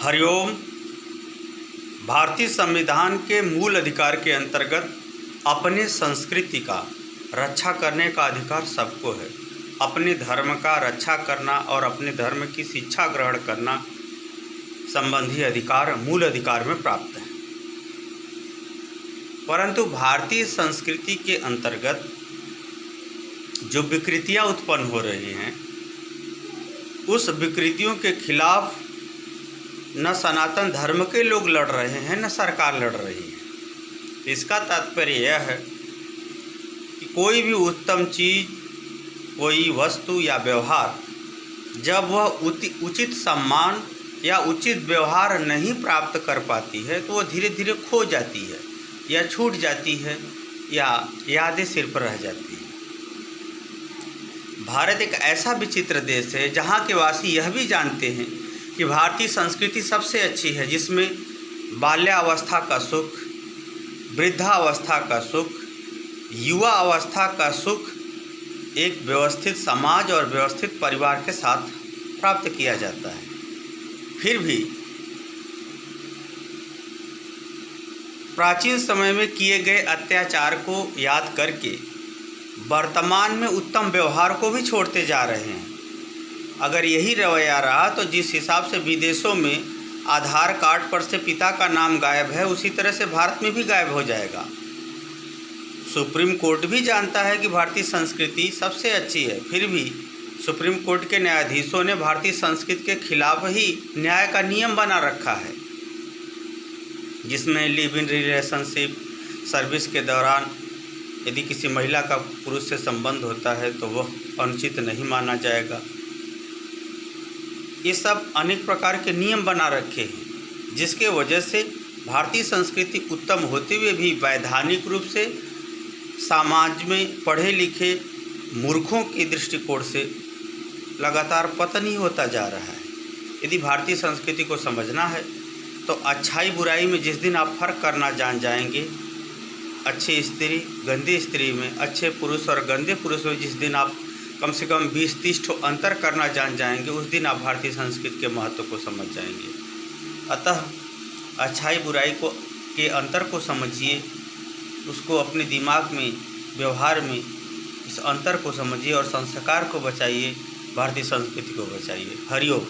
हरिओम। भारतीय संविधान के मूल अधिकार के अंतर्गत अपने संस्कृति का रक्षा करने का अधिकार सबको है। अपने धर्म का रक्षा करना और अपने धर्म की शिक्षा ग्रहण करना संबंधी अधिकार मूल अधिकार में प्राप्त है। परंतु भारतीय संस्कृति के अंतर्गत जो विकृतियां उत्पन्न हो रही हैं, उस विकृतियों के खिलाफ न सनातन धर्म के लोग लड़ रहे हैं, न सरकार लड़ रही है। इसका तात्पर्य यह है कि कोई भी उत्तम चीज़, कोई वस्तु या व्यवहार जब वह उचित सम्मान या उचित व्यवहार नहीं प्राप्त कर पाती है तो वह धीरे धीरे खो जाती है या छूट जाती है या यादें सिर पर रह जाती है। भारत एक ऐसा विचित्र देश है जहाँ के वासी यह भी जानते हैं कि भारतीय संस्कृति सबसे अच्छी है, जिसमें बाल्यावस्था का सुख, वृद्धावस्था का सुख, युवा अवस्था का सुख एक व्यवस्थित समाज और व्यवस्थित परिवार के साथ प्राप्त किया जाता है। फिर भी प्राचीन समय में किए गए अत्याचार को याद करके वर्तमान में उत्तम व्यवहार को भी छोड़ते जा रहे हैं। अगर यही रवैया रहा तो जिस हिसाब से विदेशों में आधार कार्ड पर से पिता का नाम गायब है, उसी तरह से भारत में भी गायब हो जाएगा। सुप्रीम कोर्ट भी जानता है कि भारतीय संस्कृति सबसे अच्छी है, फिर भी सुप्रीम कोर्ट के न्यायाधीशों ने भारतीय संस्कृति के खिलाफ ही न्याय का नियम बना रखा है, जिसमें लिव इन रिलेशनशिप सर्विस के दौरान यदि किसी महिला का पुरुष से संबंध होता है तो वह अनुचित नहीं माना जाएगा। ये सब अनेक प्रकार के नियम बना रखे हैं, जिसके वजह से भारतीय संस्कृति उत्तम होते हुए भी वैधानिक रूप से समाज में पढ़े लिखे मूर्खों के दृष्टिकोण से लगातार पतन ही होता जा रहा है। यदि भारतीय संस्कृति को समझना है तो अच्छाई बुराई में जिस दिन आप फर्क करना जान जाएंगे, अच्छी स्त्री गंदी स्त्री में, अच्छे पुरुष और गंदे पुरुष में जिस दिन आप कम से कम 20-30 ठो अंतर करना जान जाएंगे, उस दिन आप भारतीय संस्कृति के महत्व को समझ जाएंगे। अतः अच्छाई बुराई के अंतर को समझिए, उसको अपने दिमाग में, व्यवहार में इस अंतर को समझिए और संस्कार को बचाइए, भारतीय संस्कृति को बचाइए। हरिओम।